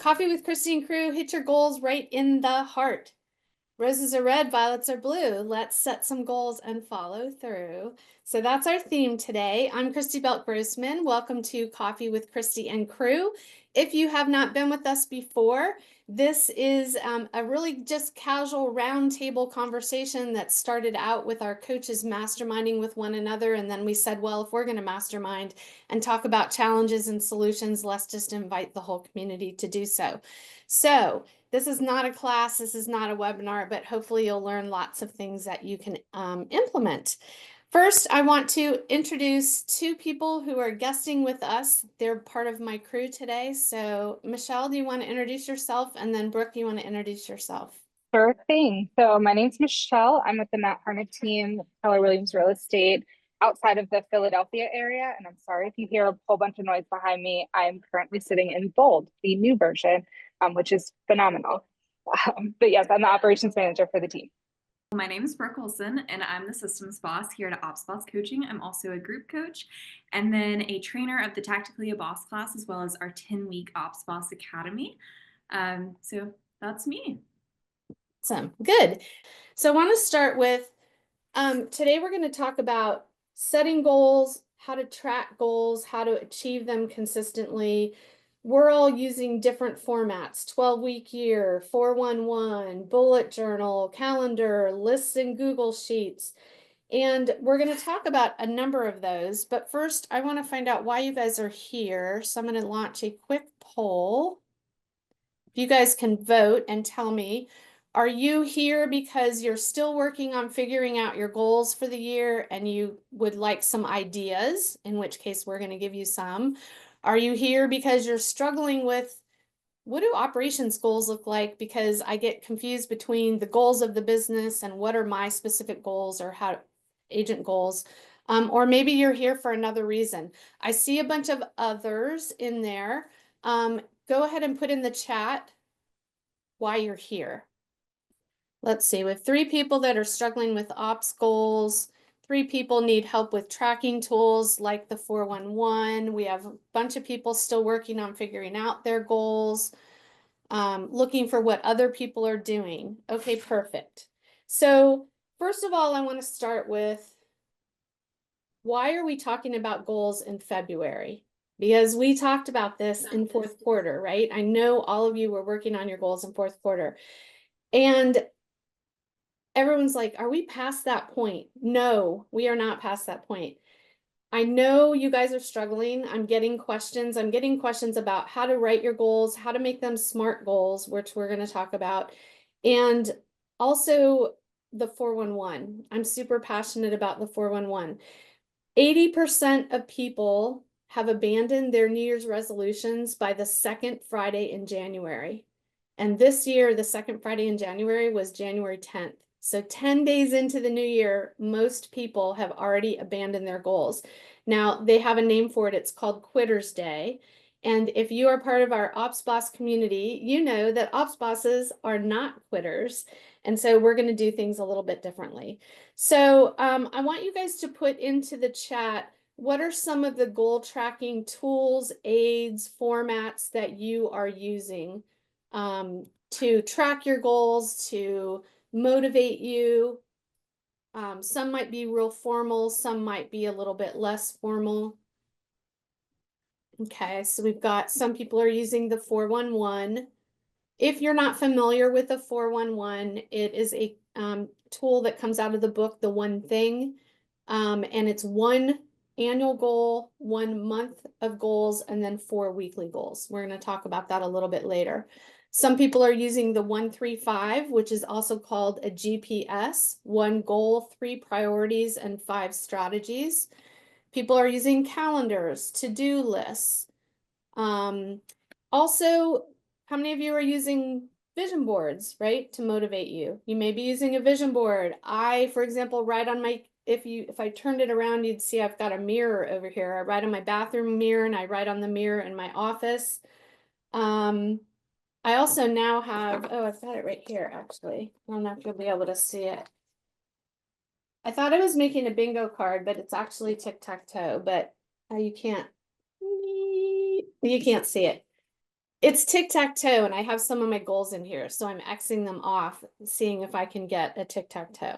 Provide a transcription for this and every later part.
Coffee with Christy Crew, hit your goals right in the heart. Roses are red, violets are blue. Let's set some goals and follow through. So that's our theme today. I'm Christy Belk-Grossman. Welcome to Coffee with Christy and Crew. If you have not been with us before, this is a really just casual roundtable conversation that started out with our coaches masterminding with one another. And then we said, well, if we're going to mastermind and talk about challenges and solutions, let's just invite the whole community to do so. So this is not a class, this is not a webinar, but hopefully you'll learn lots of things that you can implement. First, I want to introduce two people who are guesting with us. They're part of my crew today. So Michelle, do you want to introduce yourself? And then Brooke, you want to introduce yourself? Sure thing. So my name's Michelle. I'm with the Matt Harnick team, Keller Williams Real Estate, outside of the Philadelphia area. And I'm sorry if you hear a whole bunch of noise behind me. I'm currently sitting in Bold, the new version, which is phenomenal. But yes, I'm the operations manager for the team. My name is Brooke Olson, and I'm the systems boss here at Ops Boss Coaching. I'm also a group coach and then a trainer of the Tactically a Boss class, as well as our 10-week Ops Boss Academy. So that's me. Awesome. Good. So I want to start with, today we're going to talk about setting goals, how to track goals, how to achieve them consistently. We're all using different formats, 12-week year, 411, bullet journal, calendar, lists in Google Sheets. And we're going to talk about a number of those. But first, I want to find out why you guys are here. So I'm going to launch a quick poll. If you guys can vote and tell me, are you here because you're still working on figuring out your goals for the year and you would like some ideas, in which case we're going to give you some? Are you here because you're struggling with what do operations goals look like? Because I get confused between the goals of the business and what are my specific goals or how agent goals. Or maybe you're here for another reason. I see a bunch of others in there. Go ahead and put in the chat why you're here. Let's see, with 3 people that are struggling with ops goals, 3 people need help with tracking tools like the 411. We have a bunch of people still working on figuring out their goals, looking for what other people are doing. Okay, perfect. So first of all, I want to start with, why are we talking about goals in February? Because we talked about this in 4th quarter, right? I know all of you were working on your goals in 4th quarter. And everyone's like, are we past that point? No, we are not past that point. I know you guys are struggling. I'm getting questions. I'm getting questions about how to write your goals, how to make them SMART goals, which we're going to talk about. And also the 411. I'm super passionate about the 411. 80% of people have abandoned their New Year's resolutions by the second Friday in January. And this year, the second Friday in January was January 10th. So 10 days into the new year, most people have already abandoned their goals. Now, they have a name for it. It's called Quitter's Day. And if you are part of our Ops Boss community, you know that Ops Bosses are not quitters. And so we're going to do things a little bit differently. So I want you guys to put into the chat, what are some of the goal tracking tools, aids, formats that you are using to track your goals, to motivate you? Some might be real formal, some might be a little bit less formal. Okay, so we've got some people are using the 411. If you're not familiar with the 411, it is a tool that comes out of the book, The One Thing. And it's 1 annual goal, 1 month of goals, and then 4 weekly goals. We're going to talk about that a little bit later. Some people are using the 135, which is also called a GPS, 1 goal, 3 priorities, and 5 strategies. People are using calendars, to-do lists. Also, how many of you are using vision boards, right, to motivate you? You may be using a vision board. I, for example, write on my, if I turned it around, you'd see I've got a mirror over here. I write on my bathroom mirror and I write on the mirror in my office. I also now have, oh, I've got it right here, actually. I don't know if you'll be able to see it. I thought I was making a bingo card, but it's actually tic-tac-toe, but you can't see it. It's tic-tac-toe, and I have some of my goals in here, so I'm Xing them off, seeing if I can get a tic-tac-toe.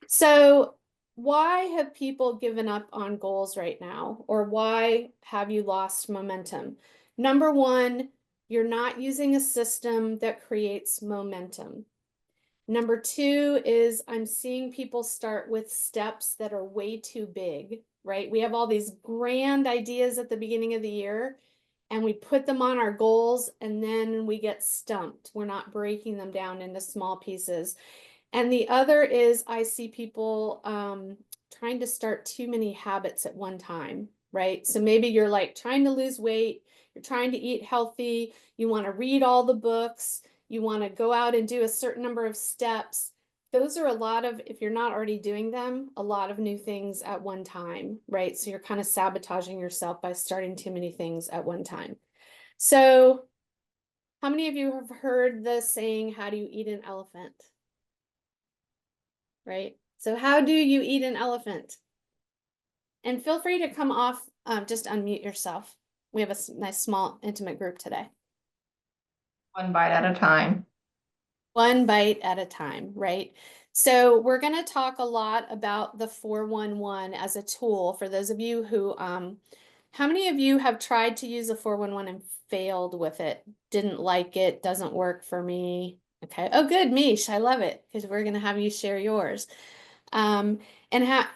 So why have people given up on goals right now? Or why have you lost momentum? Number one, you're not using a system that creates momentum. Number two is I'm seeing people start with steps that are way too big, right? We have all these grand ideas at the beginning of the year, and we put them on our goals, and then we get stumped. We're not breaking them down into small pieces. And the other is I see people trying to start too many habits at one time, right? So maybe you're like trying to lose weight, you're trying to eat healthy, you want to read all the books, you want to go out and do a certain number of steps. Those are a lot of, if you're not already doing them, a lot of new things at one time, right? So you're kind of sabotaging yourself by starting too many things at one time. So how many of you have heard the saying, how do you eat an elephant? Right? So how do you eat an elephant? And feel free to come off, just unmute yourself. We have a nice, small, intimate group today. One bite at a time. One bite at a time, right? So we're going to talk a lot about the 411 as a tool for those of you who, how many of you have tried to use a 411 and failed with it? Didn't like it, doesn't work for me. Okay. Oh, good, Mish. I love it because we're going to have you share yours. And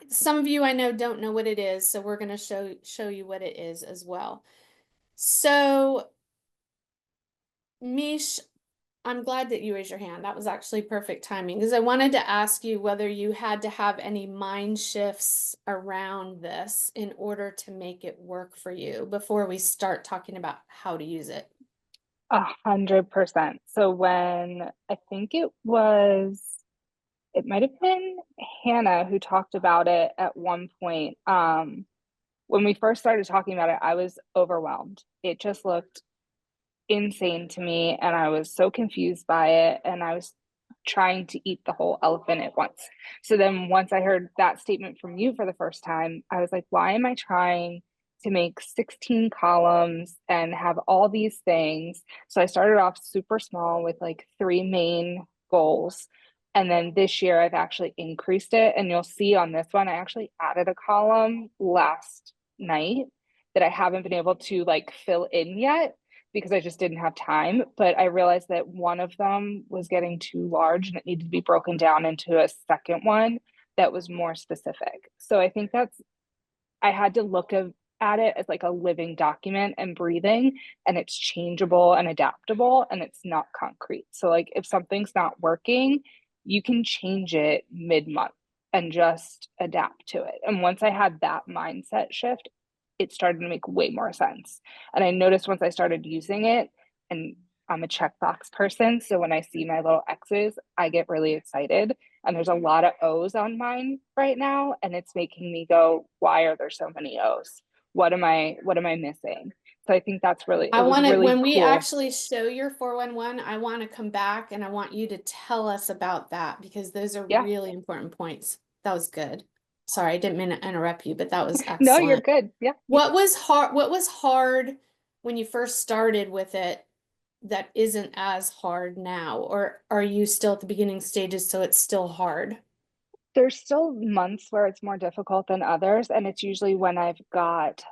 some of you I know don't know what it is, so we're going to show you what it is as well. So, Mish, I'm glad that you raised your hand. That was actually perfect timing because I wanted to ask you whether you had to have any mind shifts around this in order to make it work for you before we start talking about how to use it. 100%. So when I think it might have been Hannah who talked about it at one point. When we first started talking about it, I was overwhelmed. It just looked insane to me, and I was so confused by it, and I was trying to eat the whole elephant at once. So then once I heard that statement from you for the first time, I was like, why am I trying to make 16 columns and have all these things? So I started off super small with like 3 main goals. And then this year I've actually increased it. And you'll see on this one, I actually added a column last night that I haven't been able to like fill in yet because I just didn't have time. But I realized that one of them was getting too large and it needed to be broken down into a second one that was more specific. So I think I had to look at it as like a living document and breathing, and it's changeable and adaptable and it's not concrete. So like if something's not working, you can change it mid-month and just adapt to it. And once I had that mindset shift, it started to make way more sense. And I noticed once I started using it, and I'm a checkbox person, so when I see my little X's, I get really excited. And there's a lot of O's on mine right now, and it's making me go, why are there so many O's? What am I missing? So I think that's really, I it was want to, really when we cool. actually show your 411, I want to come back and I want you to tell us about that because those are really important points. That was good. Sorry, I didn't mean to interrupt you, but that was excellent. No, you're good. Yeah. What was hard when you first started with it that isn't as hard now? Or are you still at the beginning stages, so it's still hard? There's still months where it's more difficult than others, and it's usually when I've got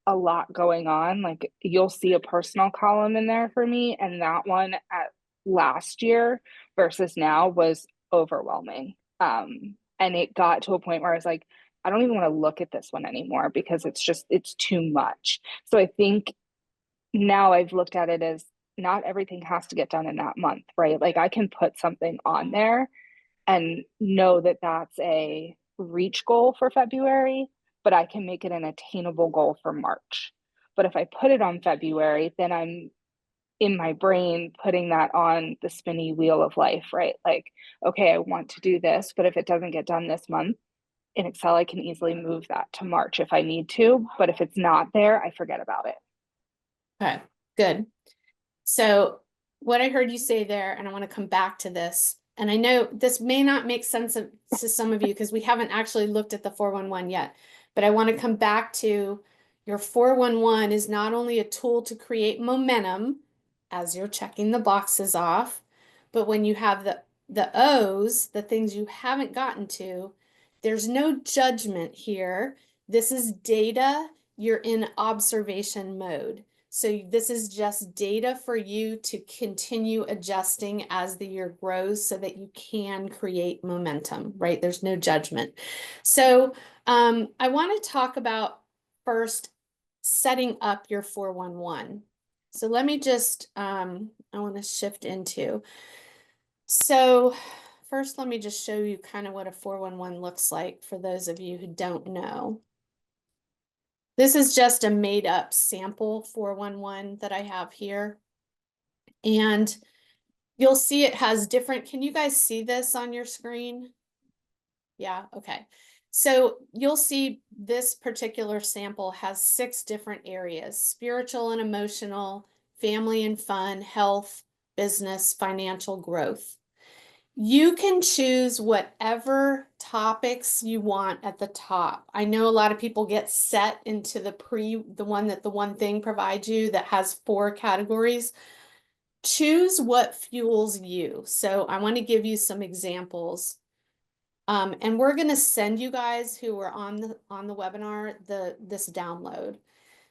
a lot going on. Like you'll see a personal column in there for me, and that one at last year versus now was overwhelming. And it got to a point where I was like, I don't even want to look at this one anymore because it's too much. So I think now I've looked at it as not everything has to get done in that month, right? Like I can put something on there and know that that's a reach goal for February, but I can make it an attainable goal for March. But if I put it on February, then I'm in my brain putting that on the spinny wheel of life, right? Like, okay, I want to do this, but if it doesn't get done this month in Excel, I can easily move that to March if I need to. But if it's not there, I forget about it. Okay, good. So what I heard you say there, and I want to come back to this, and I know this may not make sense to some of you because we haven't actually looked at the 411 yet, but I want to come back to Your 411 is not only a tool to create momentum as you're checking the boxes off, but when you have the O's, the things you haven't gotten to, there's no judgment here. This is data. You're in observation mode. So this is just data for you to continue adjusting as the year grows so that you can create momentum, right? There's no judgment. So I want to talk about first setting up your 411. So let me just, I want to shift into. So first, let me just show you kind of what a 411 looks like for those of you who don't know. This is just a made up sample 411 that I have here. And you'll see it has different, can you guys see this on your screen? Yeah, okay. So you'll see this particular sample has 6 different areas: spiritual and emotional, family and fun, health, business, financial growth. You can choose whatever topics you want at the top. I know a lot of people get set into the one that the one thing provides you that has 4 categories. Choose what fuels you. So I want to give you some examples. And we're going to send you guys who are on the webinar this download.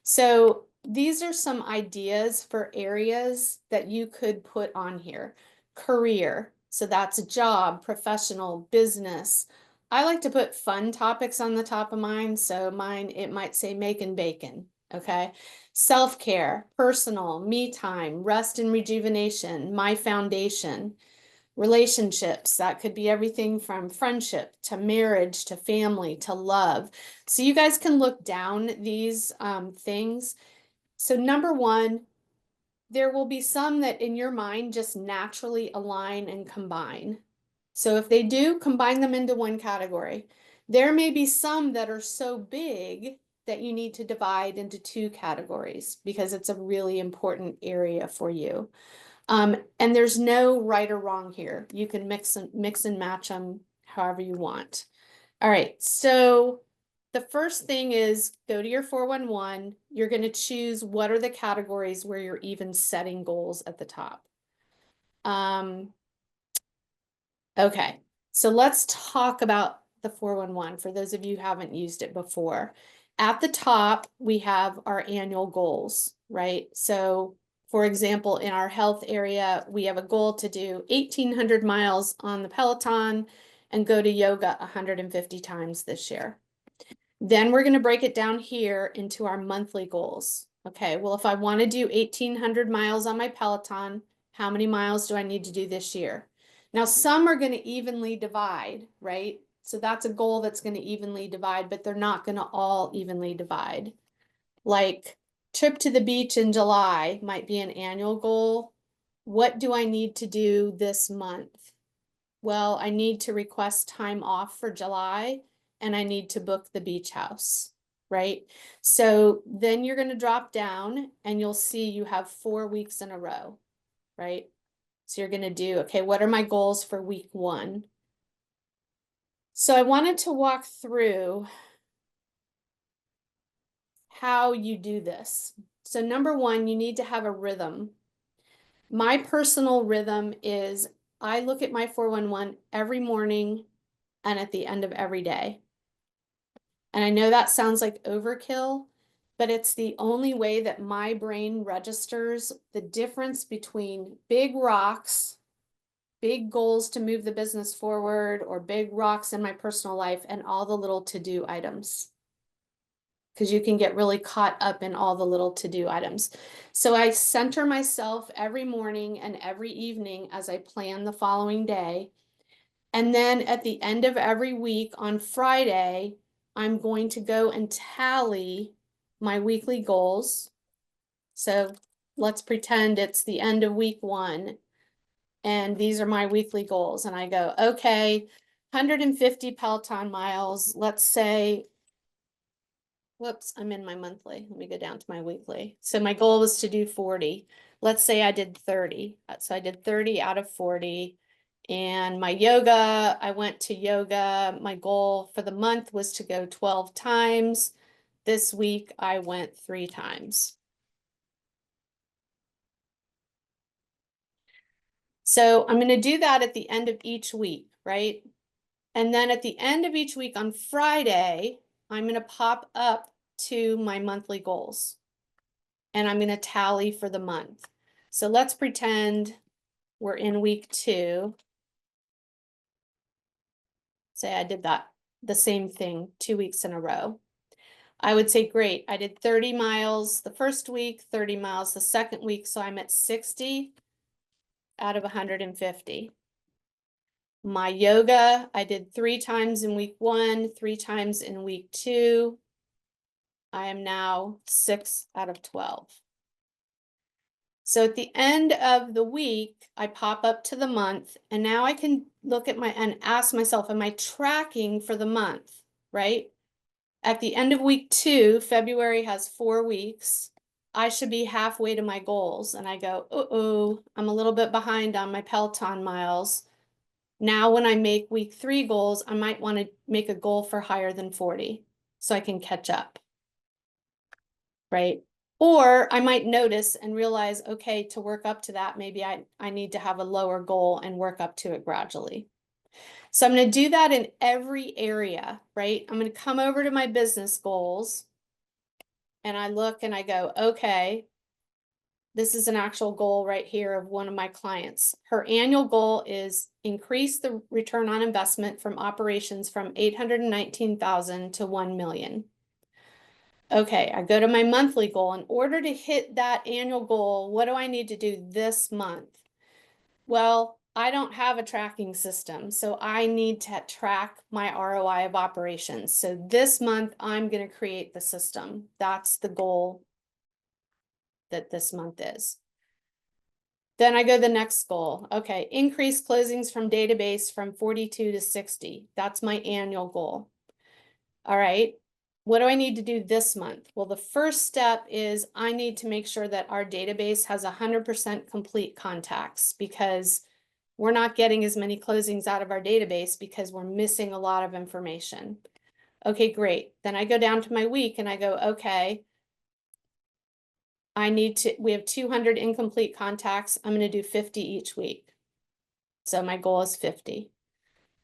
So these are some ideas for areas that you could put on here. Career, so that's a job, professional, business. I like to put fun topics on the top of mine, so mine, it might say making bacon, okay? Self-care, personal, me time, rest and rejuvenation, my foundation. Relationships, that could be everything from friendship to marriage to family to love. So you guys can look down these things. So number 1, there will be some that in your mind just naturally align and combine. So if they do, combine them into one category. There may be some that are so big that you need to divide into 2 categories because it's a really important area for you. And there's no right or wrong here. You can mix and match them however you want. All right, so the first thing is go to your 411. You're going to choose what are the categories where you're even setting goals at the top. Okay, so let's talk about the 411 for those of you who haven't used it before. At the top, we have our annual goals, right? So for example, in our health area, we have a goal to do 1,800 miles on the Peloton and go to yoga 150 times this year. Then we're going to break it down here into our monthly goals. Okay, well, if I want to do 1,800 miles on my Peloton, how many miles do I need to do this year? Now, some are going to evenly divide, right? So that's a goal that's going to evenly divide, but they're not going to all evenly divide. Like trip to the beach in July might be an annual goal. What do I need to do this month? Well, I need to request time off for July and I need to book the beach house, right? So then you're going to drop down and you'll see you have 4 weeks in a row, right? So you're going to do, okay, what are my goals for week 1? So I wanted to walk through how you do this. So number 1, you need to have a rhythm. My personal rhythm is I look at my 411 every morning and at the end of every day. And I know that sounds like overkill, but it's the only way that my brain registers the difference between big rocks, big goals to move the business forward, or big rocks in my personal life, and all the little to-do items. Because you can get really caught up in all the little to-do items. So I center myself every morning and every evening as I plan the following day. And then at the end of every week on Friday, I'm going to go and tally my weekly goals. So let's pretend it's the end of week 1 and these are my weekly goals. And I go, okay, 150 Peloton miles, let's say, whoops, I'm in my monthly. Let me go down to my weekly. So my goal was to do 40. Let's say I did 30. So I did 30 out of 40. And my yoga, I went to yoga. My goal for the month was to go 12 times. This week I went 3 times. So I'm going to do that at the end of each week, right? And then at the end of each week on Friday, I'm going to pop up to my monthly goals. And I'm going to tally for the month. So let's pretend we're in week 2. Say I did that, the same thing 2 weeks in a row. I would say, great, I did 30 miles the first week, 30 miles the second week. So I'm at 60 out of 150. My yoga, I did 3 times in week 1, 3 times in week 2. I am now 6 out of 12. So at the end of the week, I pop up to the month, and now I can look at and ask myself, am I tracking for the month, right? At the end of week 2, February has 4 weeks. I should be halfway to my goals. And I go, uh-oh, I'm a little bit behind on my Peloton miles. Now, when I make week 3 goals, I might want to make a goal for higher than 40 so I can catch up, right? Or I might notice and realize, okay, to work up to that, maybe I need to have a lower goal and work up to it gradually. So I'm going to do that in every area, right? I'm going to come over to my business goals and I look and I go, okay, this is an actual goal right here of one of my clients. Her annual goal is increase the return on investment from operations from 819,000 to 1 million. Okay, I go to my monthly goal. In order to hit that annual goal, what do I need to do this month? Well, I don't have a tracking system, so I need to track my ROI of operations. So this month, I'm going to create the system. That's the goal that this month is. Then I go to the next goal. Okay, increase closings from database from 42 to 60. That's my annual goal. All right. What do I need to do this month? Well, the first step is I need to make sure that our database has 100% complete contacts, because we're not getting as many closings out of our database because we're missing a lot of information. Okay, great. Then I go down to my week and I go, okay, we have 200 incomplete contacts. I'm going to do 50 each week. So my goal is 50.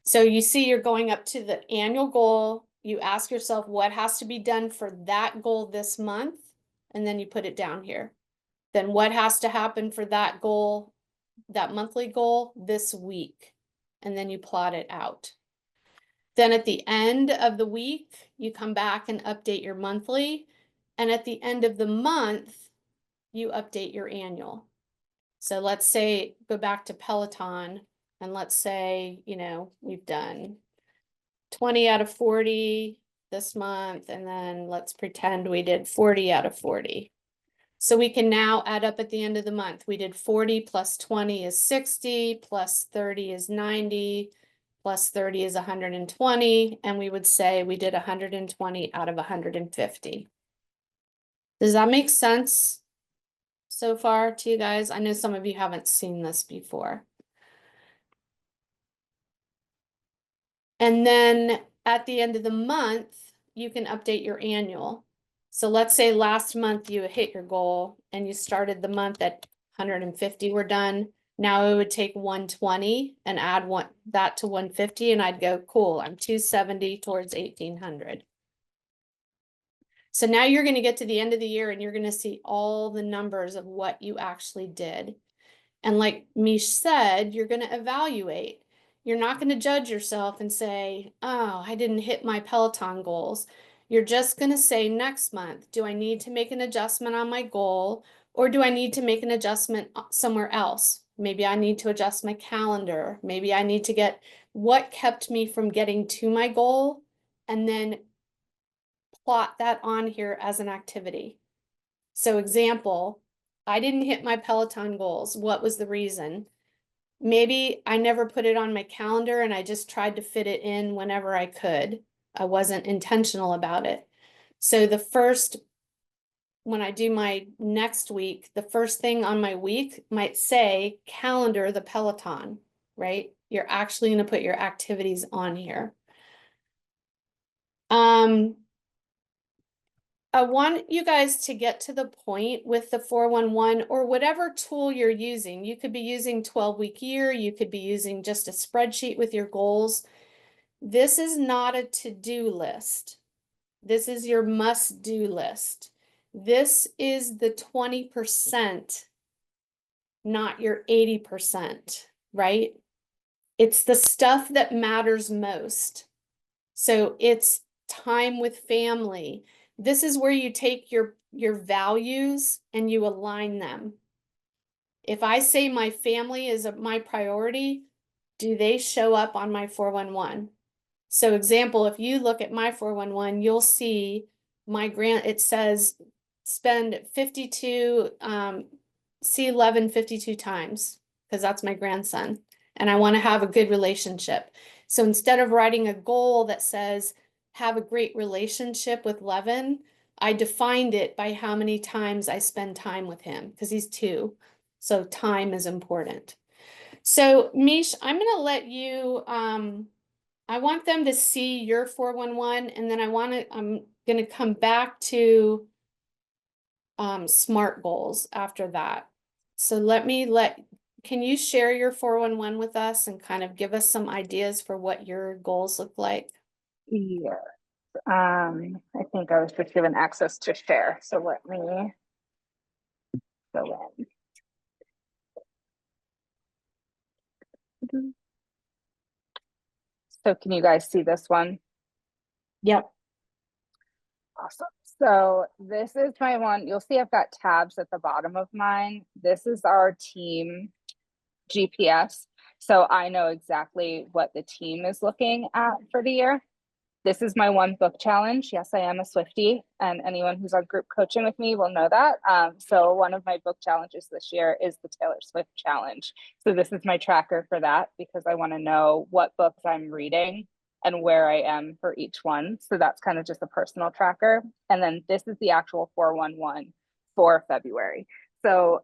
So you see, you're going up to the annual goal. You ask yourself what has to be done for that goal this month, and then you put it down here. Then what has to happen for that goal, that monthly goal, this week, and then you plot it out. Then at the end of the week, you come back and update your monthly, and at the end of the month, you update your annual. So let's say, go back to Peloton, and let's say, we've done 20 out of 40 this month, and then let's pretend we did 40 out of 40. So we can now add up at the end of the month. We did 40 plus 20 is 60, plus 30 is 90, plus 30 is 120, and we would say we did 120 out of 150. Does that make sense so far to you guys? I know some of you haven't seen this before. And then at the end of the month, you can update your annual. So let's say last month you hit your goal and you started the month at 150 were done. Now it would take 120 and add that to 150, and I'd go, cool, I'm 270 towards 1800. So now you're going to get to the end of the year and you're going to see all the numbers of what you actually did. And like Mish said, you're going to evaluate. You're not going to judge yourself and say, oh, I didn't hit my Peloton goals. You're just going to say next month, do I need to make an adjustment on my goal, or do I need to make an adjustment somewhere else? Maybe I need to adjust my calendar. Maybe I need to get what kept me from getting to my goal, and then plot that on here as an activity. So example, I didn't hit my Peloton goals. What was the reason? Maybe I never put it on my calendar and I just tried to fit it in whenever I could. I wasn't intentional about it. So when I do my next week, the first thing on my week might say calendar the Peloton, right? You're actually going to put your activities on here. I want you guys to get to the point with the 411 or whatever tool you're using. You could be using 12-week year, you could be using just a spreadsheet with your goals. This is not a to-do list. This is your must-do list. This is the 20%, not your 80%, right? It's the stuff that matters most. So it's time with family. This is where you take your values and you align them. If I say my family is my priority, do they show up on my 411? So example, if you look at my 411, you'll see it says spend 52, C11 52 times, because that's my grandson. And I want to have a good relationship. So instead of writing a goal that says have a great relationship with Levin, I defined it by how many times I spend time with him, because he's 2. So time is important. So Mish, I'm going to let you, I want them to see your 411, and then I'm going to come back to SMART goals after that. So can you share your 411 with us and kind of give us some ideas for what your goals look like? Yeah. I think I was just given access to share. So let me go in. So can you guys see this one? Yep. Awesome. So this is my one. You'll see I've got tabs at the bottom of mine. This is our team GPS. So I know exactly what the team is looking at for the year. This is my one book challenge. Yes, I am a Swiftie, and anyone who's on group coaching with me will know that. So one of my book challenges this year is the Taylor Swift challenge. So this is my tracker for that, because I want to know what books I'm reading and where I am for each one. So that's kind of just a personal tracker. And then this is the actual 411 for February. So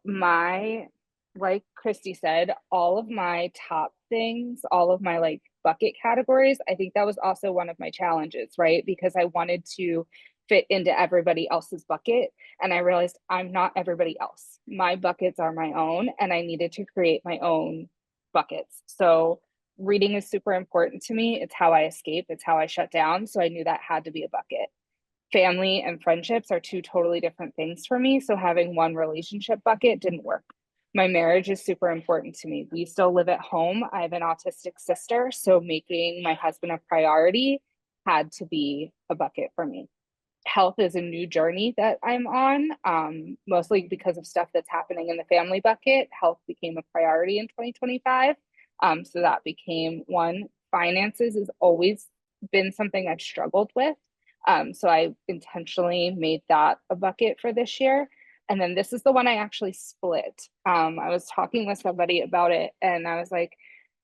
like Christy said, all of my top things, all of my like bucket categories, I think that was also one of my challenges, right? Because I wanted to fit into everybody else's bucket. And I realized I'm not everybody else. My buckets are my own, and I needed to create my own buckets. So reading is super important to me. It's how I escape, it's how I shut down. So I knew that had to be a bucket. Family and friendships are 2 totally different things for me. So having one relationship bucket didn't work. My marriage is super important to me. We still live at home. I have an autistic sister, so making my husband a priority had to be a bucket for me. Health is a new journey that I'm on, mostly because of stuff that's happening in the family bucket. Health became a priority in 2025. So that became one. Finances has always been something I've struggled with. So I intentionally made that a bucket for this year. And then this is the one I actually split. I was talking with somebody about it, and I was like,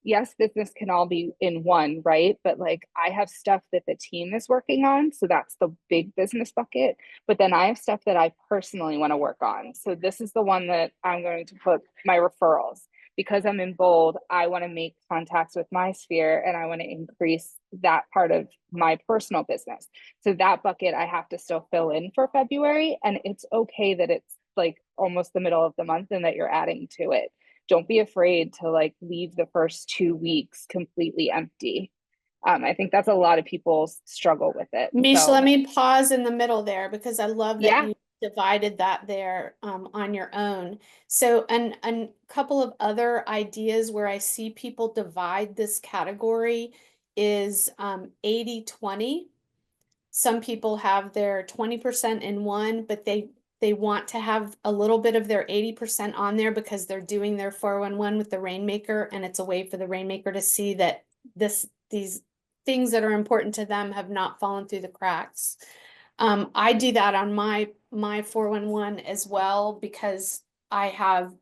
yes, business can all be in one, right? But like I have stuff that the team is working on. So that's the big business bucket. But then I have stuff that I personally want to work on. So this is the one that I'm going to put my referrals. Because I'm in bold, I want to make contacts with my sphere, and I want to increase that part of my personal business. So that bucket I have to still fill in for February. And it's okay that it's like almost the middle of the month and that you're adding to it. Don't be afraid to like leave the first 2 weeks completely empty. I think that's a lot of people struggle with it. Misha, So let me pause in the middle there, because I love that yeah, you divided that there on your own. So, and a couple of other ideas where I see people divide this category is 80-20. Some people have their 20% in one, but they want to have a little bit of their 80% on there because they're doing their 411 with the Rainmaker, and it's a way for the Rainmaker to see that these things that are important to them have not fallen through the cracks. I do that on my 411 as well, because I have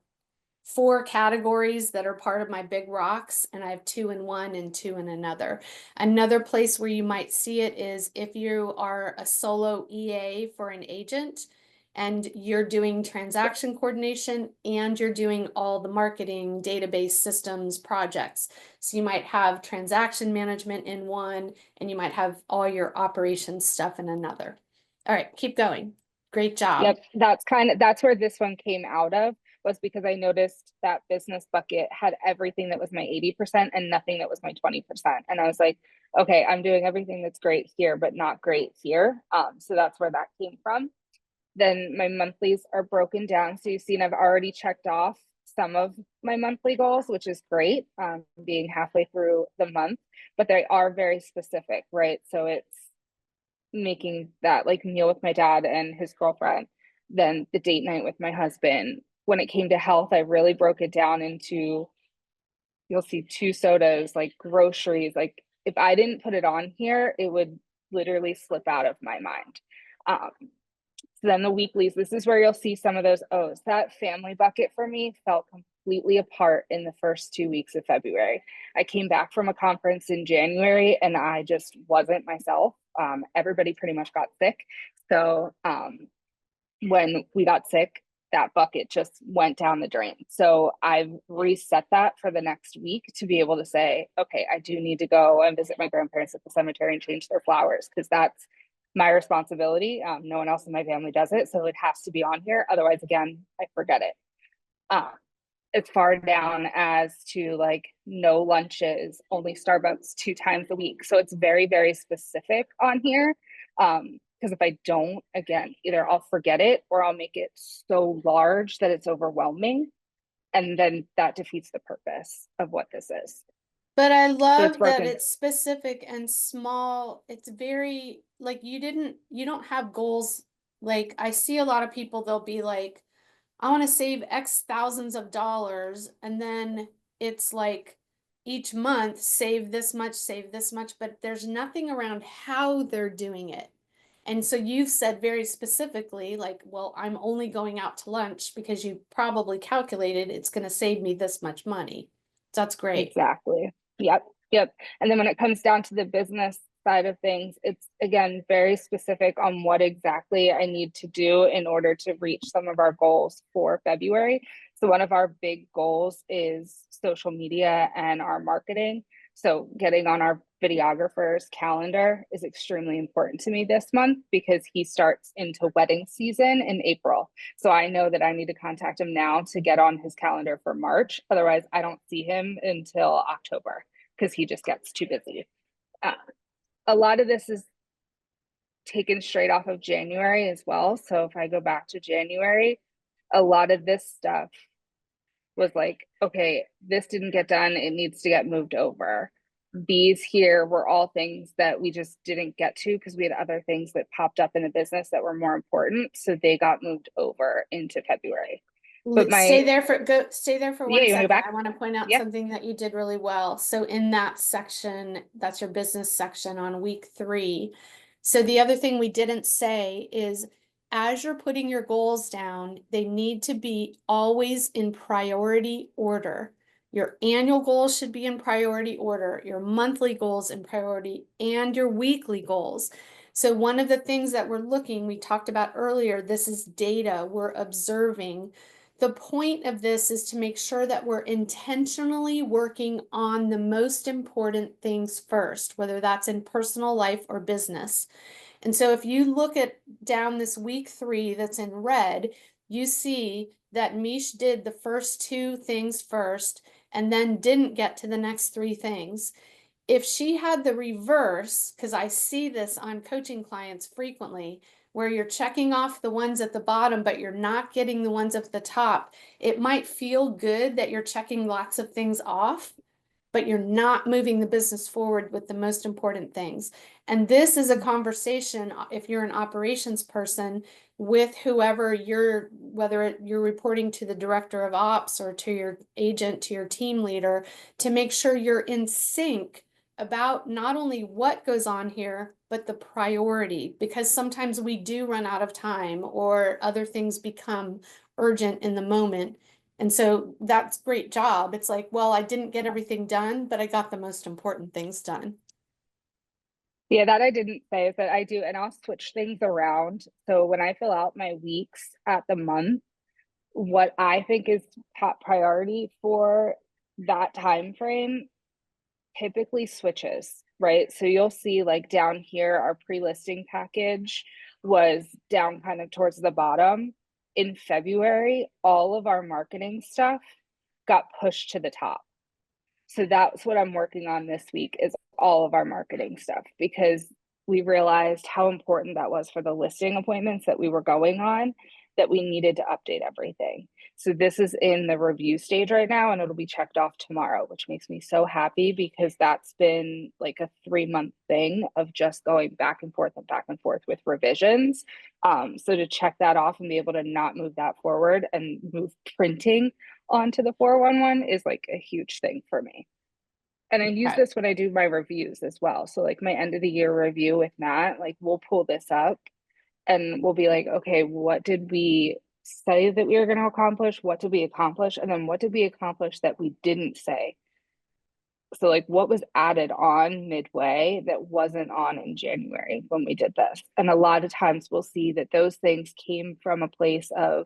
4 categories that are part of my big rocks, and I have 2 in one and 2 in another. Another place where you might see it is if you are a solo EA for an agent and you're doing transaction coordination and you're doing all the marketing, database, systems, projects. So you might have transaction management in one, and you might have all your operations stuff in another. All right, keep going. Great job. Yep, that's where this one came out of, was because I noticed that business bucket had everything that was my 80% and nothing that was my 20%. And I was like, okay, I'm doing everything that's great here, but not great here. So that's where that came from. Then my monthlies are broken down. So you've seen I've already checked off some of my monthly goals, which is great, being halfway through the month, but they are very specific, right? So it's making that like meal with my dad and his girlfriend, then the date night with my husband. When it came to health, I really broke it down into, you'll see 2 sodas, like groceries. Like if I didn't put it on here, it would literally slip out of my mind. So then the weeklies, this is where you'll see some of those O's. That family bucket for me fell completely apart in the first 2 weeks of February. I came back from a conference in January and I just wasn't myself. Everybody pretty much got sick. So when we got sick, that bucket just went down the drain. So I've reset that for the next week to be able to say, okay, I do need to go and visit my grandparents at the cemetery and change their flowers, because that's my responsibility. No one else in my family does it. So it has to be on here. Otherwise, again, I forget it. As far down as to like no lunches, only Starbucks 2 times a week. So it's very, very specific on here. Because if I don't, again, either I'll forget it or I'll make it so large that it's overwhelming. And then that defeats the purpose of what this is. But I So it's love that broken. it's specific and small. It's very like you don't have goals. Like I see a lot of people, they'll be like, I want to save X thousands of dollars. And then it's like each month, save this much, but there's nothing around how they're doing it. And so you've said very specifically, like, well, I'm only going out to lunch because you probably calculated it's going to save me this much money. So that's great. Exactly. Yep. Yep. And then when it comes down to the business side of things, it's again very specific on what exactly I need to do in order to reach some of our goals for February. So one of our big goals is social media and our marketing. So getting on our videographer's calendar is extremely important to me this month because he starts into wedding season in April. So I know that I need to contact him now to get on his calendar for March. Otherwise, I don't see him until October because he just gets too busy. A lot of this is taken straight off of January as well. So if I go back to January, a lot of this stuff was like, okay, this didn't get done. It needs to get moved over. These here were all things that we just didn't get to because we had other things that popped up in the business that were more important. So they got moved over into February. But Stay there for yeah, one you want to go second. back? I want to point out Yeah. something that you did really well. So in that section, that's your business section on week 3. So the other thing we didn't say is as you're putting your goals down, they need to be always in priority order. Your annual goals should be in priority order, your monthly goals in priority, and your weekly goals. So one of the things that we talked about earlier, this is data, we're observing. The point of this is to make sure that we're intentionally working on the most important things first, whether that's in personal life or business. And so if you look at down this week 3 that's in red, you see that Mish did the first 2 things first and then didn't get to the next 3 things. If she had the reverse, because I see this on coaching clients frequently, where you're checking off the ones at the bottom, but you're not getting the ones at the top, it might feel good that you're checking lots of things off, but you're not moving the business forward with the most important things. And this is a conversation, if you're an operations person, with whoever whether you're reporting to the director of ops or to your agent, to your team leader, to make sure you're in sync about not only what goes on here, but the priority, because sometimes we do run out of time or other things become urgent in the moment. And so that's great job. It's like, well, I didn't get everything done, but I got the most important things done. Yeah, that I didn't say is that I do, and I'll switch things around. So when I fill out my weeks at the month, what I think is top priority for that time frame typically switches, right? So you'll see like down here our pre-listing package was down kind of towards the bottom. In February, all of our marketing stuff got pushed to the top. So that's what I'm working on this week is all of our marketing stuff, because we realized how important that was for the listing appointments that we were going on, that we needed to update everything. So this is in the review stage right now, and it'll be checked off tomorrow, which makes me so happy, because that's been like a 3-month thing of just going back and forth with revisions. So to check that off and be able to not move that forward and move printing onto the 411 is like a huge thing for me. And I use this when I do my reviews as well. So like my end of the year review with Matt, like we'll pull this up and we'll be like, okay, what did we say that we were going to accomplish? What did we accomplish? And then what did we accomplish that we didn't say? So like what was added on midway that wasn't on in January when we did this? And a lot of times we'll see that those things came from a place of,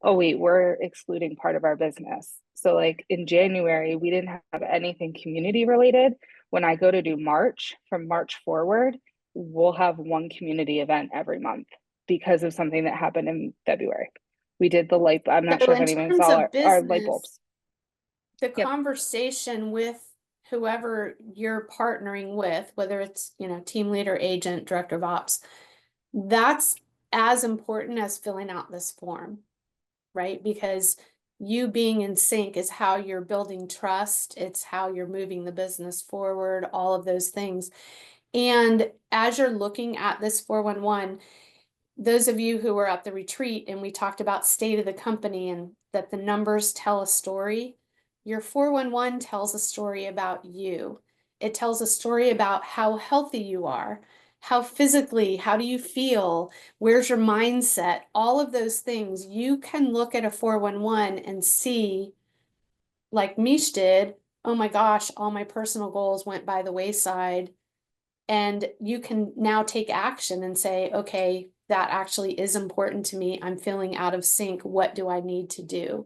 oh wait, we're excluding part of our business. So like in January, we didn't have anything community related. When I go to do March, from March forward, we'll have one community event every month because of something that happened in February. We did the light, I'm not sure if in anyone terms saw of our light bulbs. the Yep. conversation with whoever you're partnering with, whether it's, you know, team leader, agent, director of ops, that's as important as filling out this form, right? Because you being in sync is how you're building trust. It's how you're moving the business forward, all of those things. And as you're looking at this 411, those of you who were at the retreat and we talked about state of the company and that the numbers tell a story, your 411 tells a story about you. It tells a story about how healthy you are, how physically, how do you feel, where's your mindset, all of those things. You can look at a 411 and see, like Mish did, oh my gosh, all my personal goals went by the wayside. And you can now take action and say, okay, that actually is important to me. I'm feeling out of sync. What do I need to do?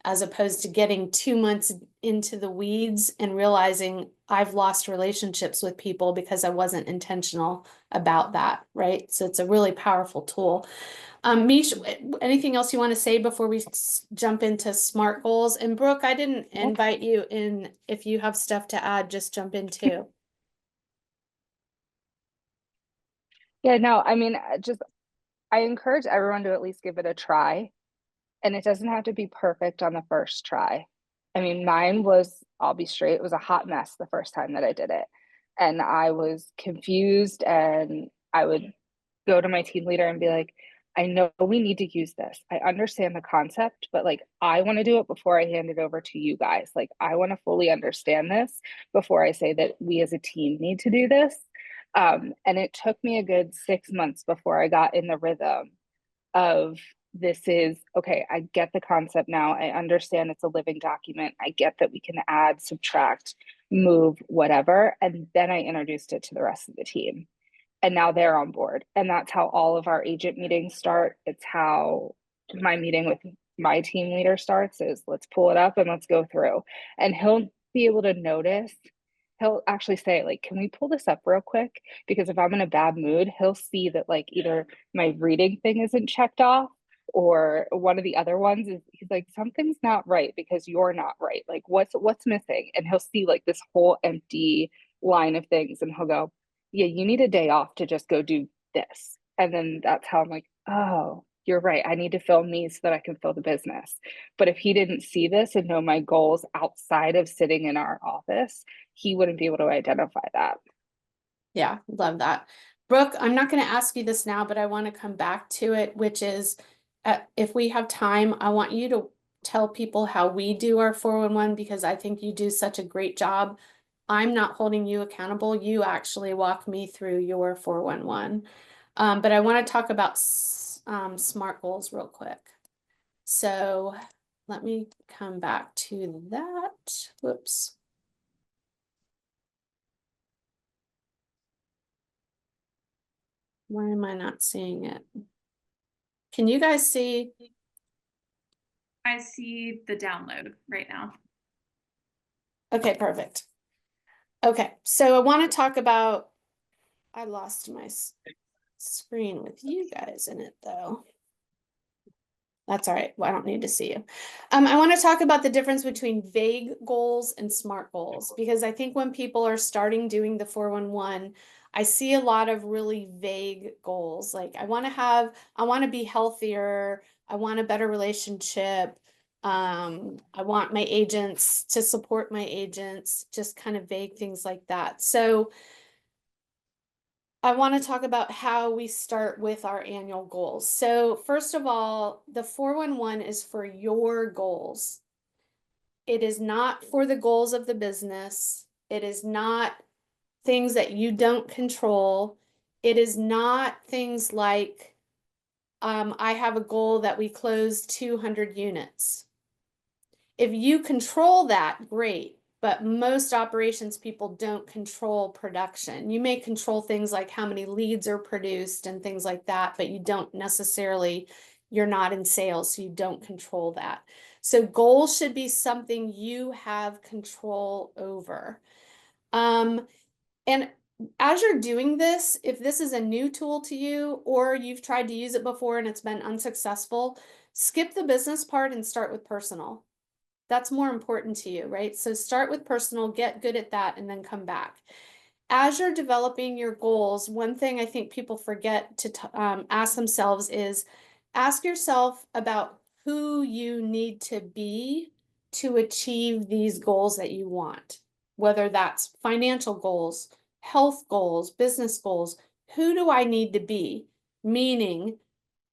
As opposed to getting 2 months into the weeds and realizing I've lost relationships with people because I wasn't intentional about that, right? So it's a really powerful tool. Mish, anything else you want to say before we jump into SMART goals? And Brooke, I didn't invite you in. If you have stuff to add, just jump in too. Yeah, no, I mean, I encourage everyone to at least give it a try. And it doesn't have to be perfect on the first try. I mean, mine was, I'll be straight, it was a hot mess the first time that I did it. And I was confused, and I would go to my team leader and be like, I know we need to use this. I understand the concept, but like, I want to do it before I hand it over to you guys. Like, I want to fully understand this before I say that we as a team need to do this. And it took me a good 6 months before I got in the rhythm of, this is okay. I get the concept now. I understand it's a living document. I get that we can add, subtract, move, whatever. And then I introduced it to the rest of the team. And now they're on board. And that's how all of our agent meetings start. It's how my meeting with my team leader starts, is let's pull it up and let's go through. And he'll be able to notice, he'll actually say, like, can we pull this up real quick? Because if I'm in a bad mood, he'll see that like either my reading thing isn't checked off, or one of the other ones is, he's like, something's not right because you're not right. Like, what's missing? And he'll see like this whole empty line of things, and he'll go, yeah, you need a day off to just go do this. And then that's how I'm like, oh, you're right. I need to fill me so that I can fill the business. But if he didn't see this and know my goals outside of sitting in our office, he wouldn't be able to identify that. Yeah, love that. Brooke, I'm not going to ask you this now, but I want to come back to it, which is if we have time, I want you to tell people how we do our 411, because I think you do such a great job. I'm not holding you accountable. You actually walk me through your 411. But I want to talk about SMART goals real quick. So let me come back to that. Whoops. Why am I not seeing it? Can you guys see? I see the download right now. Okay, perfect. Okay, so I want to talk about, I lost my, screen with you guys in it though. That's all right. Well, I don't need to see you. I want to talk about the difference between vague goals and SMART goals, because I think when people are starting doing the 411, I see a lot of really vague goals. Like I want to be healthier. I want a better relationship. I want my agents to support my agents, just kind of vague things like that. So I want to talk about how we start with our annual goals. So first of all, the 411 is for your goals. It is not for the goals of the business. It is not things that you don't control. It is not things like, I have a goal that we close 200 units. If you control that, great. But most operations people don't control production. You may control things like how many leads are produced and things like that, but you don't necessarily, you're not in sales, so you don't control that. So goals should be something you have control over. And as you're doing this, if this is a new tool to you or you've tried to use it before and it's been unsuccessful, skip the business part and start with personal. That's more important to you, right? So start with personal, get good at that, and then come back. As you're developing your goals, one thing I think people forget to ask themselves is ask yourself about who you need to be to achieve these goals that you want, whether that's financial goals, health goals, business goals. Who do I need to be? Meaning,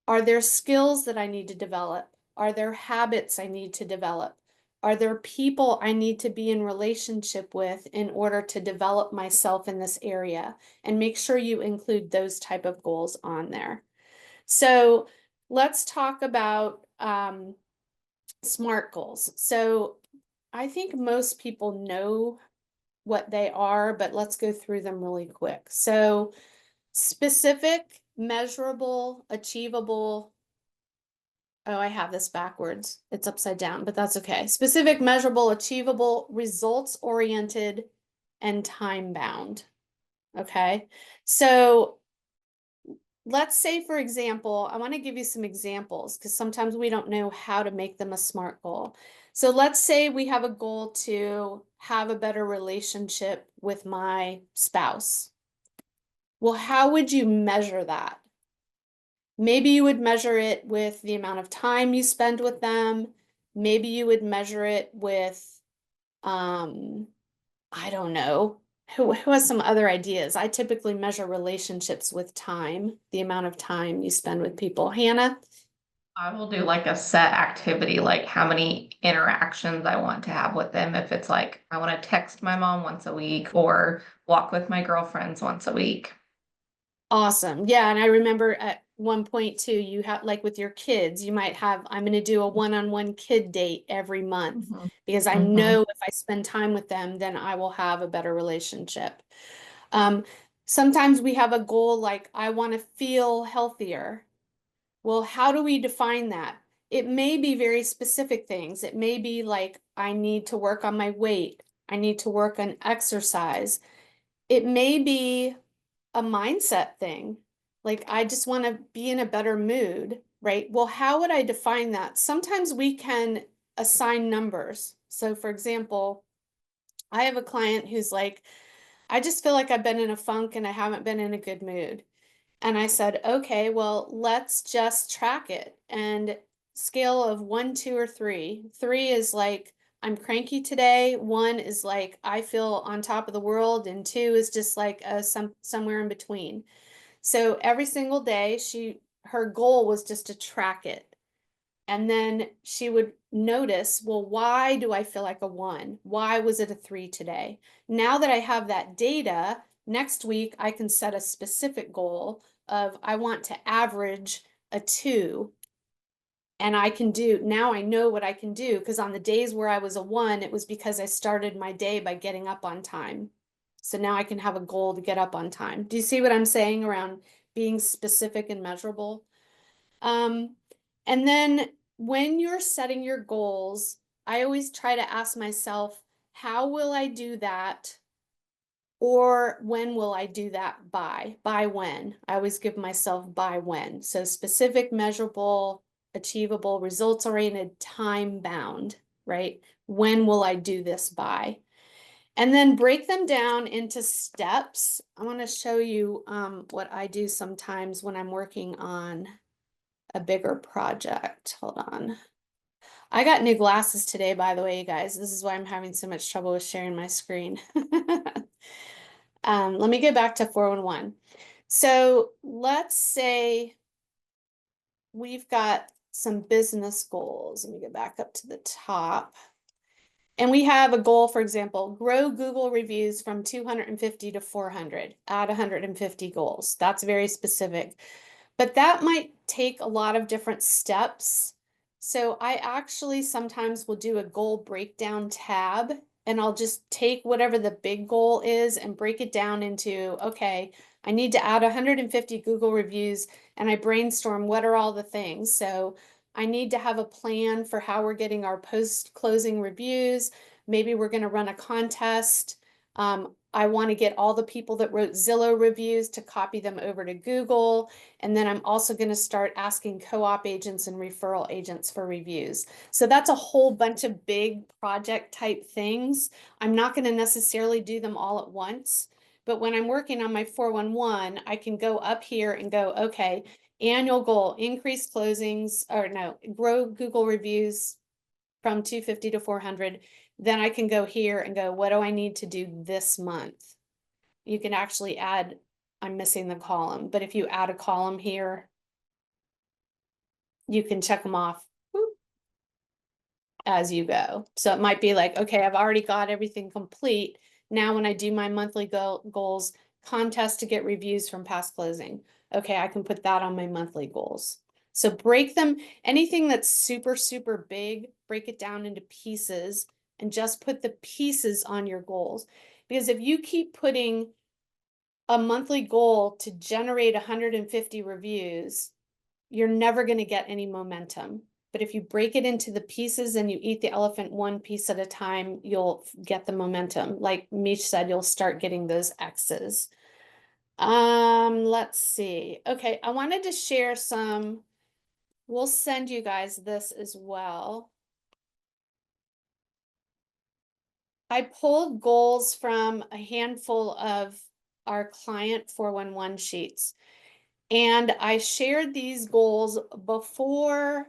are there skills that I need to develop? Are there habits I need to develop? Are there people I need to be in relationship with in order to develop myself in this area? And make sure you include those type of goals on there. So let's talk about SMART goals. So I think most people know what they are, but let's go through them really quick. So specific, measurable, achievable. Oh, I have this backwards. It's upside down, but that's okay. Specific, measurable, achievable, results-oriented, and time-bound. Okay, so let's say, for example, I want to give you some examples because sometimes we don't know how to make them a SMART goal. So let's say we have a goal to have a better relationship with my spouse. Well, how would you measure that? Maybe you would measure it with the amount of time you spend with them. Maybe you would measure it with, I don't know. Who has some other ideas? I typically measure relationships with time, the amount of time you spend with people. Hannah? I will do like a set activity, like how many interactions I want to have with them. If it's like, I want to text my mom once a week or walk with my girlfriends once a week. Awesome. Yeah, and I remember at one point too, you have like with your kids, you might have, I'm going to do a one-on-one kid date every month Mhm. because I Mhm. know if I spend time with them, then I will have a better relationship. Um, Sometimes we have a goal like I want to feel healthier. Well, how do we define that? It may be very specific things. It may be like I need to work on my weight. I need to work on exercise. It may be a mindset thing. Like I just want to be in a better mood, right? Well, how would I define that? Sometimes we can assign numbers. So for example, I have a client who's like, I just feel like I've been in a funk and I haven't been in a good mood. And I said, okay, well, let's just track it. And scale of 1, 2, or 3. 3 is like, I'm cranky today. 1 is like, I feel on top of the world. And 2 is just like somewhere in between. So every single day, her goal was just to track it. And then she would notice, well, why do I feel like a 1? Why was it a 3 today? Now that I have that data, next week I can set a specific goal of I want to average a 2. And I can do, now I know what I can do because on the days where I was a 1, it was because I started my day by getting up on time. So now I can have a goal to get up on time. Do you see what I'm saying around being specific and measurable? Um, and then when you're setting your goals, I always try to ask myself, how will I do that Or when will I do that by? By when? I always give myself by when. So specific, measurable, achievable, results-oriented, time-bound, right? When will I do this by? And then break them down into steps. I want to show you what I do sometimes when I'm working on a bigger project. Hold on. I got new glasses today, by the way, you guys. This is why I'm having so much trouble with sharing my screen. Let me get back to 411. So let's say we've got some business goals. Let me get back up to the top. And we have a goal, for example, grow Google reviews from 250 to 400, add 150 goals. That's very specific. But that might take a lot of different steps. So I actually sometimes will do a goal breakdown tab, and I'll just take whatever the big goal is and break it down into, okay, I need to add 150 Google reviews, and I brainstorm what are all the things. So I need to have a plan for how we're getting our post-closing reviews. Maybe we're going to run a contest. I want to get all the people that wrote Zillow reviews to copy them over to Google. And then I'm also going to start asking co-op agents and referral agents for reviews. So that's a whole bunch of big project type things. I'm not going to necessarily do them all at once. But when I'm working on my 411, I can go up here and go, okay, annual goal, increase closings, or no, grow Google reviews from 250 to 400. Then I can go here and go, what do I need to do this month? You can actually add, I'm missing the column, but if you add a column here, you can check them off as you go. So it might be like, okay, I've already got everything complete. Now when I do my monthly goals, contest to get reviews from past closing. Okay, I can put that on my monthly goals. So break them, anything that's super, super big, break it down into pieces and just put the pieces on your goals. Because if you keep putting a monthly goal to generate 150 reviews, you're never going to get any momentum. But if you break it into the pieces and you eat the elephant one piece at a time, you'll get the momentum. Like Mish said, you'll start getting those X's. Let's see. Okay, I wanted to share some. We'll send you guys this as well. I pulled goals from a handful of our client 411 sheets. And I shared these goals before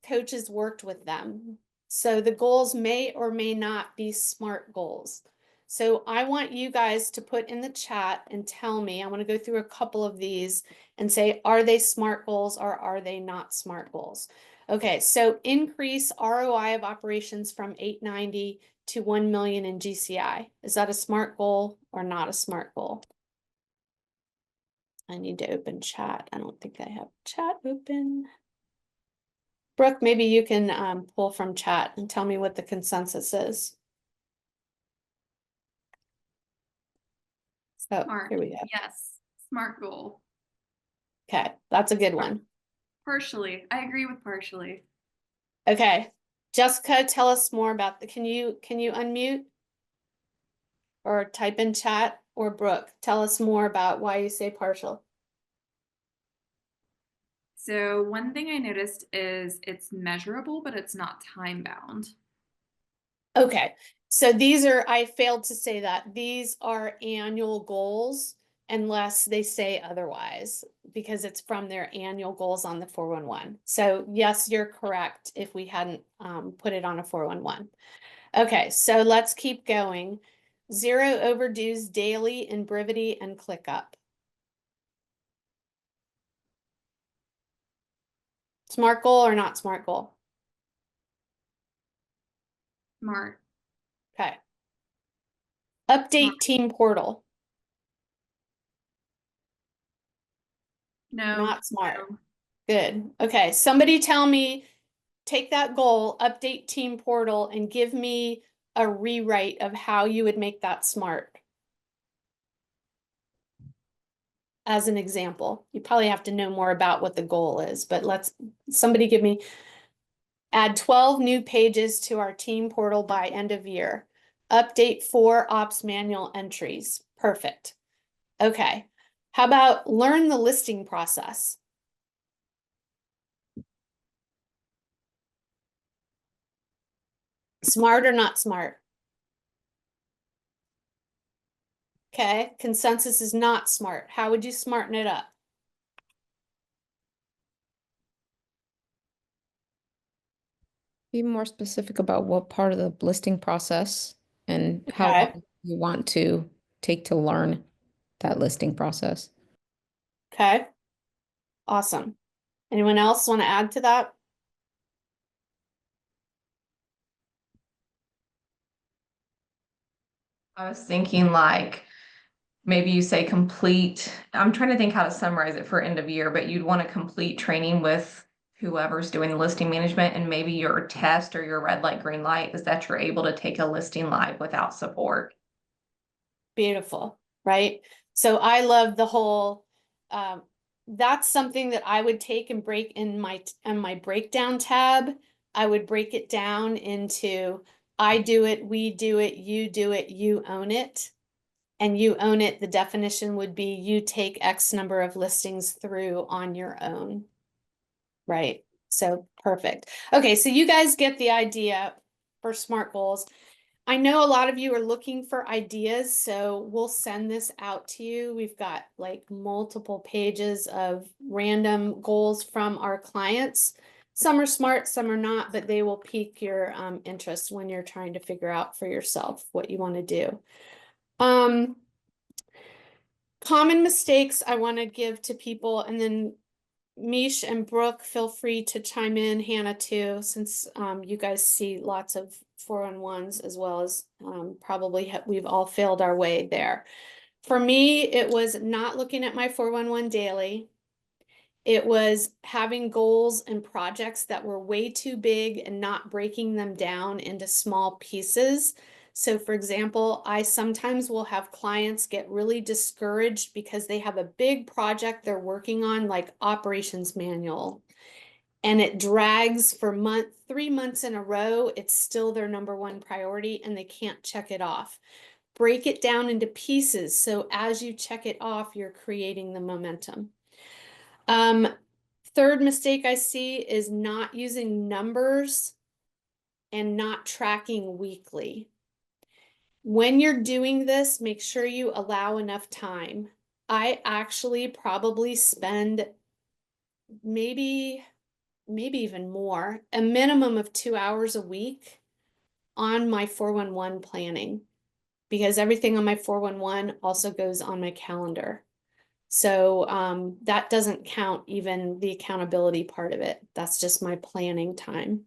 coaches worked with them. So the goals may or may not be SMART goals. So I want you guys to put in the chat and tell me, I want to go through a couple of these and say, are they SMART goals or are they not SMART goals? Okay, so increase ROI of operations from 890 to 1 million in GCI. Is that a SMART goal or not a SMART goal? I need to open chat. I don't think I have chat open. Brooke, maybe you can pull from chat and tell me what the consensus is. So Smart. here we go. Yes, SMART goal. Okay, that's a good one. Partially. I agree with partially. Okay, Jessica, tell us more about the, can you unmute or type in chat, or Brooke, tell us more about why you say partial. So one thing I noticed is it's measurable, but it's not time bound. Okay, so these are, I failed to say that. These are annual goals unless they say otherwise, because it's from their annual goals on the 411. So yes, you're correct if we hadn't put it on a 411. Okay, so let's keep going. 0 overdues daily in Brivity and ClickUp. SMART goal or not SMART goal? Smart. Okay. Update Smart. team portal. No. Not SMART. No. Good. Okay, somebody tell me, take that goal, update team portal, and give me a rewrite of how you would make that SMART. As an example, you probably have to know more about what the goal is, but somebody give me, add 12 new pages to our team portal by end of year. Update 4 ops manual entries. Perfect. Okay. How about learn the listing process? Smart or not smart? Okay. Consensus is not smart. How would you smarten it up? Be more specific about what part of the listing process and how Okay. long you want to take to learn that listing process. Okay. Awesome. Anyone else want to add to that? I was thinking like, maybe you say complete, I'm trying to think how to summarize it for end of year, but you'd want to complete training with whoever's doing the listing management, and maybe your test or your red light, green light is that you're able to take a listing live without support. Beautiful, right? So I love the whole, that's something that I would take and break in my breakdown tab. I would break it down into I do it, we do it, you own it. And you own it, the definition would be you take X number of listings through on your own. Right. So perfect. Okay, so you guys get the idea for SMART goals. I know a lot of you are looking for ideas, so we'll send this out to you. We've got like multiple pages of random goals from our clients. Some are smart, some are not, but they will pique your interest when you're trying to figure out for yourself what you want to do. Common mistakes I want to give to people, and then Mish and Brooke, feel free to chime in, Hannah too, since you guys see lots of 411s as well as probably we've all failed our way there. For me, it was not looking at my 411 daily. It was having goals and projects that were way too big and not breaking them down into small pieces. So for example, I sometimes will have clients get really discouraged because they have a big project they're working on, like operations manual, and it drags for 3 months in a row. It's still their number one priority and they can't check it off. Break it down into pieces. So as you check it off, you're creating the momentum. Third mistake I see is not using numbers and not tracking weekly. When you're doing this, make sure you allow enough time. I actually probably spend maybe even more, a minimum of 2 hours a week on my 411 planning, because everything on my 411 also goes on my calendar. So that doesn't count even the accountability part of it. That's just my planning time.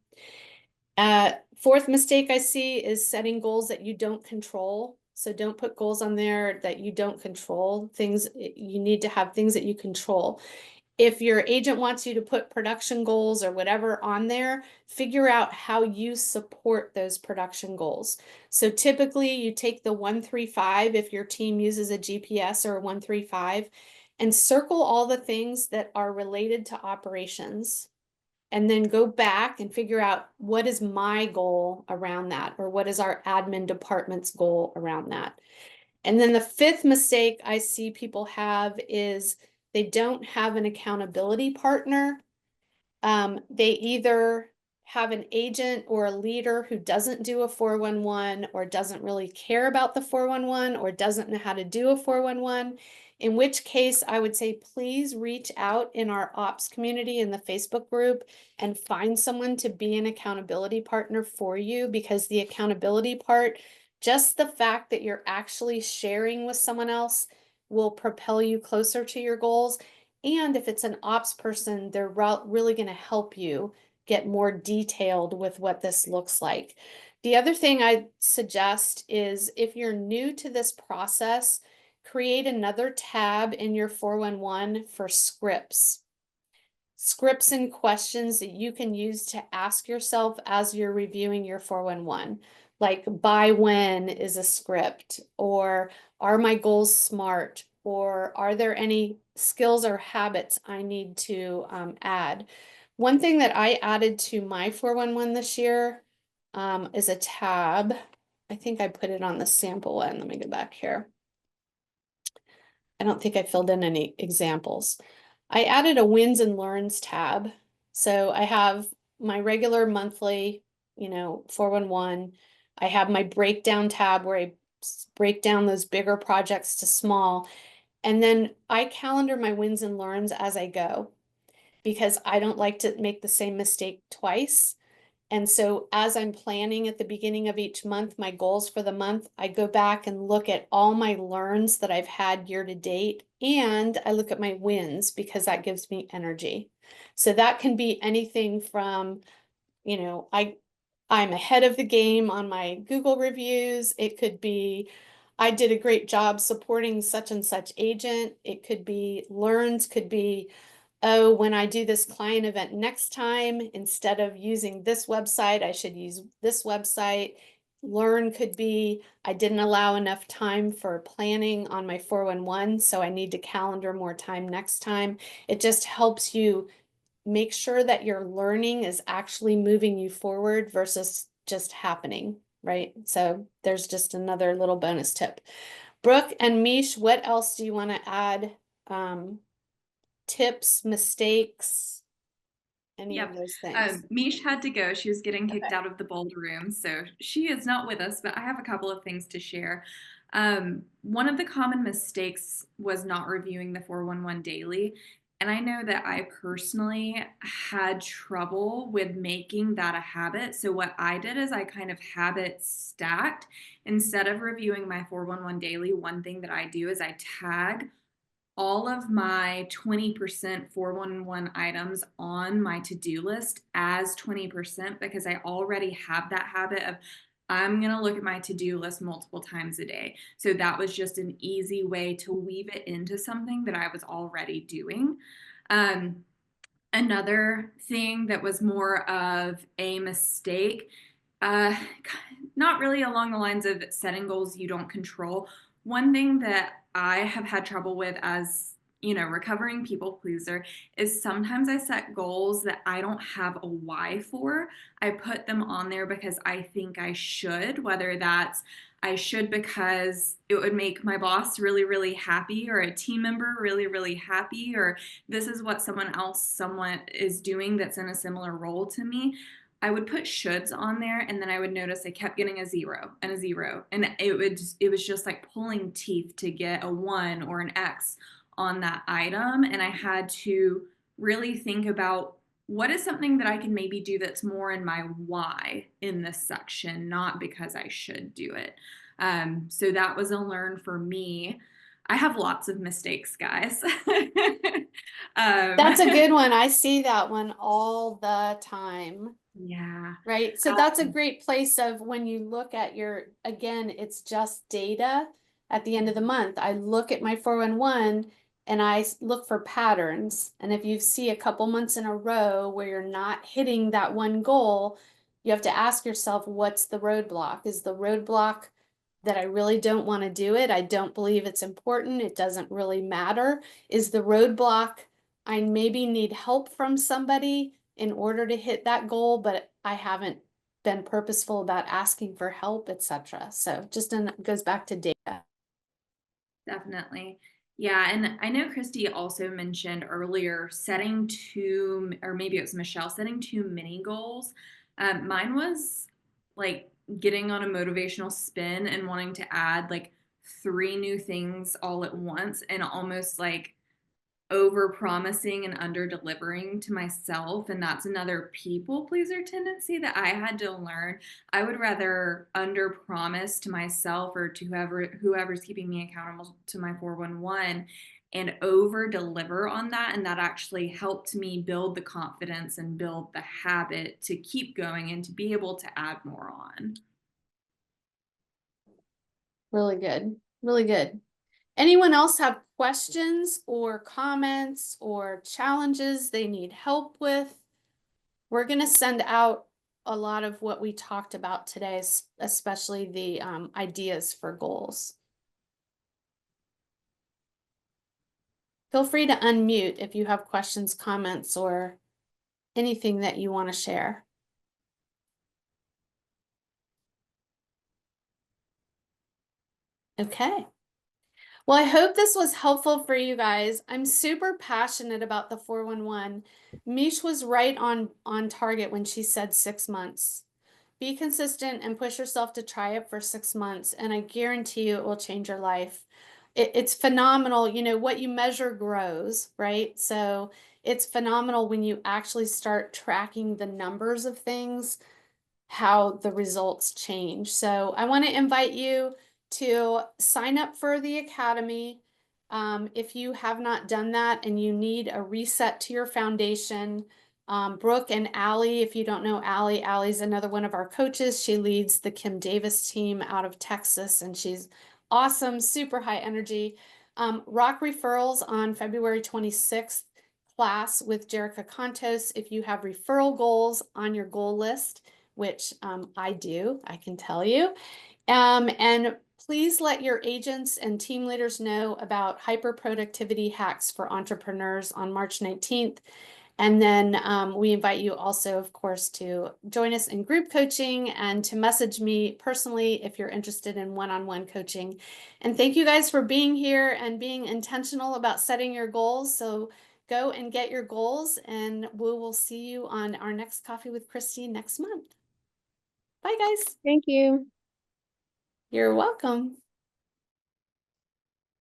Fourth mistake I see is setting goals that you don't control. So don't put goals on there that you don't control. Things you need to have things that you control. If your agent wants you to put production goals or whatever on there, figure out how you support those production goals. So typically you take the 135 if your team uses a GPS or a 135 and circle all the things that are related to operations. And then go back and figure out what is my goal around that, or what is our admin department's goal around that. And then the fifth mistake I see people have is they don't have an accountability partner. They either have an agent or a leader who doesn't do a 411 or doesn't really care about the 411 or doesn't know how to do a 411, in which case I would say please reach out in our ops community in the Facebook group and find someone to be an accountability partner for you, because the accountability part, just the fact that you're actually sharing with someone else, will propel you closer to your goals. And if it's an ops person, they're really going to help you get more detailed with what this looks like. The other thing I suggest is if you're new to this process, create another tab in your 411 for scripts. Scripts and questions that you can use to ask yourself as you're reviewing your 411. Like by when is a script, or are my goals SMART, or are there any skills or habits I need to add? One thing that I added to my 411 this year is a tab. I think I put it on the sample one. Let me go back here. don't think I filled in any examples. I added a wins and learns tab. So I have my regular monthly, 411. I have my breakdown tab where I break down those bigger projects to small. And then I calendar my wins and learns as I go because I don't like to make the same mistake twice. And so as I'm planning at the beginning of each month, my goals for the month, I go back and look at all my learns that I've had year to date, and I look at my wins because that gives me energy. So that can be anything from, I'm ahead of the game on my Google reviews. It could be, I did a great job supporting such and such agent. It could be learns, could be, oh, when I do this client event next time, instead of using this website, I should use this website. Learn could be, I didn't allow enough time for planning on my 411, so I need to calendar more time next time. It just helps you make sure that your learning is actually moving you forward versus just happening, right? So there's just another little bonus tip. Brooke and Mish, what else do you want to add? Tips, mistakes, any of those things? Mish had to go. She was getting kicked Okay. out of the bold room, so she is not with us, but I have a couple of things to share. One of the common mistakes was not reviewing the 411 daily. And I know that I personally had trouble with making that a habit. So what I did is I kind of habit stacked. Instead of reviewing my 411 daily, one thing that I do is I tag all of my 20% 411 items on my to-do list as 20% because I already have that habit of I'm going to look at my to-do list multiple times a day. So that was just an easy way to weave it into something that I was already doing. Another thing that was more of a mistake, uh, not really along the lines of setting goals you don't control. One thing that I have had trouble with as recovering people pleaser is sometimes I set goals that I don't have a why for. I put them on there because I think I should, whether that's I should because it would make my boss really, really happy, or a team member really, really happy, or this is what someone is doing that's in a similar role to me. I would put shoulds on there, and then I would notice I kept getting a 0 and a 0, and it was just like pulling teeth to get a 1 or an X on that item. And I had to really think about what is something that I can maybe do that's more in my why in this section, not because I should do it. So that was a learn for me. I have lots of mistakes, guys. That's a good one. I see that one all the time. Yeah. Right. So that's a great place of when you look at again, it's just data at the end of the month. I look at my 411 and I look for patterns. And if you see a couple months in a row where you're not hitting that one goal, you have to ask yourself, what's the roadblock? Is the roadblock that I really don't want to do it? I don't believe it's important. It doesn't really matter. Is the roadblock I maybe need help from somebody in order to hit that goal, but I haven't been purposeful about asking for help, etc. So just goes back to data. Definitely. Yeah, and I know Christy also mentioned earlier setting two, or maybe it was Michelle, setting two mini goals. Mine was like getting on a motivational spin and wanting to add like 3 new things all at once, and almost like over promising and under delivering to myself. And that's another people pleaser tendency that I had to learn. I would rather under promise to myself or to whoever's keeping me accountable to my 411 and over deliver on that. And that actually helped me build the confidence and build the habit to keep going and to be able to add more on. Really good. Really good. Anyone else have questions or comments or challenges they need help with? We're going to send out a lot of what we talked about today, especially the ideas for goals. Feel free to unmute if you have questions, comments, or anything that you want to share. Okay. Well, I hope this was helpful for you guys. I'm super passionate about the 411. Mish was right on target when she said 6 months. Be consistent and push yourself to try it for 6 months, and I guarantee you it will change your life. It's phenomenal. You know, what you measure grows, right? So it's phenomenal when you actually start tracking the numbers of things, how the results change. So I want to invite you to sign up for the Academy. If you have not done that and you need a reset to your foundation, Brooke and Allie, if you don't know Allie, Allie's another one of our coaches. She leads the Kim Davis team out of Texas, and she's awesome, super high energy. Rock referrals on February 26th, class with Jerica Contos. If you have referral goals on your goal list, which I do, I can tell you. And please let your agents and team leaders know about hyper productivity hacks for entrepreneurs on March 19th. And then we invite you also, of course, to join us in group coaching and to message me personally if you're interested in one-on-one coaching. And thank you guys for being here and being intentional about setting your goals. So go and get your goals, and we will see you on our next Coffee with Christy next month. Bye, guys. Thank you. You're welcome.